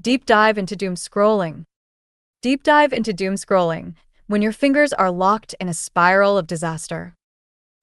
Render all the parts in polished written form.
Deep dive into doom scrolling. Deep dive into doom scrolling when your fingers are locked in a spiral of disaster.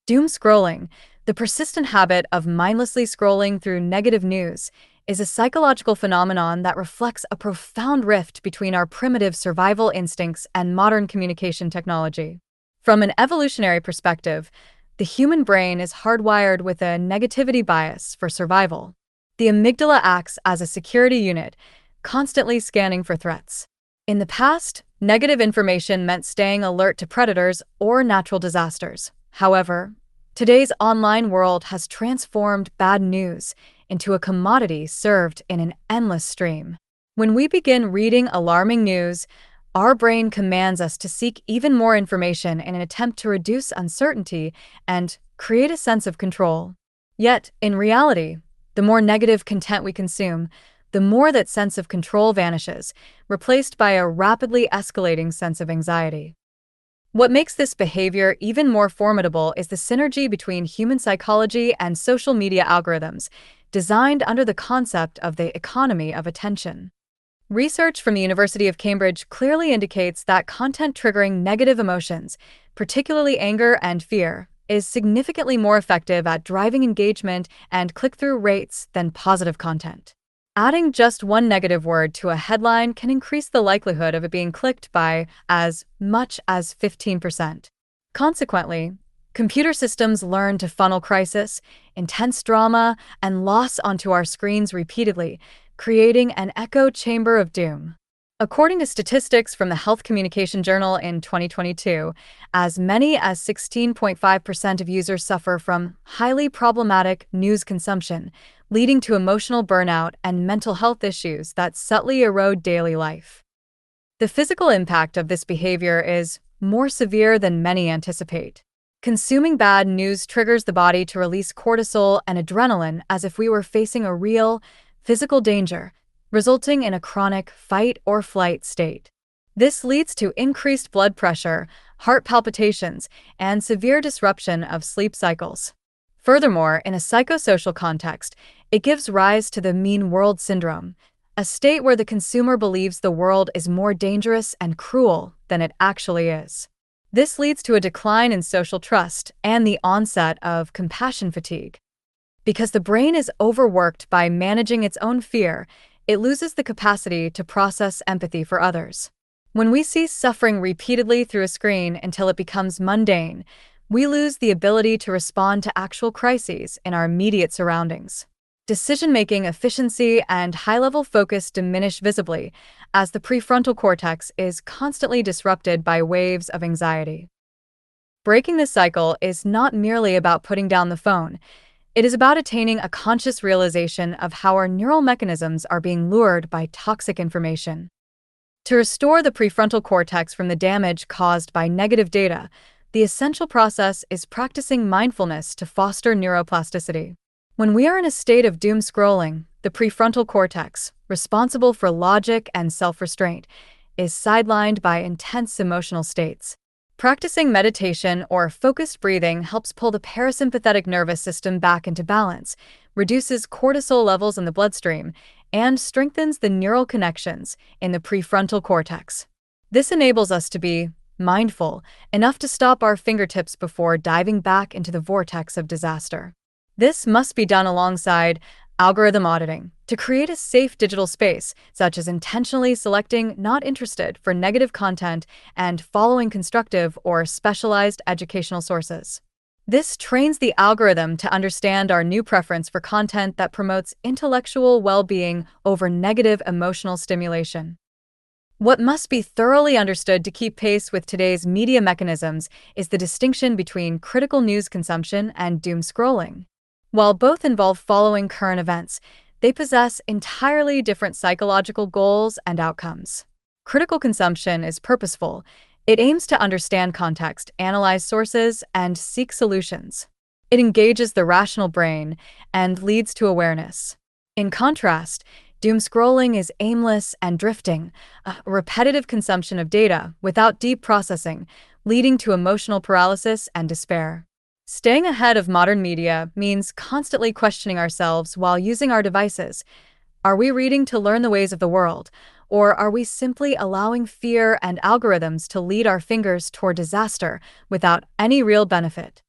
Doom scrolling, the persistent habit of mindlessly scrolling through negative news, is a psychological phenomenon that reflects a profound rift between our primitive survival instincts and modern communication technology. From an evolutionary perspective, the human brain is hardwired with a negativity bias for survival. The amygdala acts as a security unit, constantly scanning for threats. In the past, negative information meant staying alert to predators or natural disasters. However, today's online world has transformed bad news into a commodity served in an endless stream. When we begin reading alarming news, our brain commands us to seek even more information in an attempt to reduce uncertainty and create a sense of control. Yet, in reality, the more negative content we consume, the more that sense of control vanishes, replaced by a rapidly escalating sense of anxiety. What makes this behavior even more formidable is the synergy between human psychology and social media algorithms, designed under the concept of the economy of attention. Research from the University of Cambridge clearly indicates that content triggering negative emotions, particularly anger and fear, is significantly more effective at driving engagement and click-through rates than positive content. Adding just one negative word to a headline can increase the likelihood of it being clicked by as much as 15%. Consequently, computer systems learn to funnel crisis, intense drama, and loss onto our screens repeatedly, creating an echo chamber of doom. According to statistics from the Health Communication Journal in 2022, as many as 16.5% of users suffer from highly problematic news consumption, leading to emotional burnout and mental health issues that subtly erode daily life. The physical impact of this behavior is more severe than many anticipate. Consuming bad news triggers the body to release cortisol and adrenaline as if we were facing a real, physical danger, resulting in a chronic fight-or-flight state. This leads to increased blood pressure, heart palpitations, and severe disruption of sleep cycles. Furthermore, in a psychosocial context, it gives rise to the mean world syndrome, a state where the consumer believes the world is more dangerous and cruel than it actually is. This leads to a decline in social trust and the onset of compassion fatigue. Because the brain is overworked by managing its own fear, it loses the capacity to process empathy for others. When we see suffering repeatedly through a screen until it becomes mundane, we lose the ability to respond to actual crises in our immediate surroundings. Decision-making efficiency and high-level focus diminish visibly as the prefrontal cortex is constantly disrupted by waves of anxiety. Breaking this cycle is not merely about putting down the phone. It is about attaining a conscious realization of how our neural mechanisms are being lured by toxic information. To restore the prefrontal cortex from the damage caused by negative data, the essential process is practicing mindfulness to foster neuroplasticity. When we are in a state of doom scrolling, the prefrontal cortex, responsible for logic and self-restraint, is sidelined by intense emotional states. Practicing meditation or focused breathing helps pull the parasympathetic nervous system back into balance, reduces cortisol levels in the bloodstream, and strengthens the neural connections in the prefrontal cortex. This enables us to be mindful enough to stop our fingertips before diving back into the vortex of disaster. This must be done alongside algorithm auditing to create a safe digital space, such as intentionally selecting not interested for negative content and following constructive or specialized educational sources. This trains the algorithm to understand our new preference for content that promotes intellectual well-being over negative emotional stimulation. What must be thoroughly understood to keep pace with today's media mechanisms is the distinction between critical news consumption and doom scrolling. While both involve following current events, they possess entirely different psychological goals and outcomes. Critical consumption is purposeful. It aims to understand context, analyze sources, and seek solutions. It engages the rational brain and leads to awareness. In contrast, doom scrolling is aimless and drifting, a repetitive consumption of data without deep processing, leading to emotional paralysis and despair. Staying ahead of modern media means constantly questioning ourselves while using our devices. Are we reading to learn the ways of the world, or are we simply allowing fear and algorithms to lead our fingers toward disaster without any real benefit?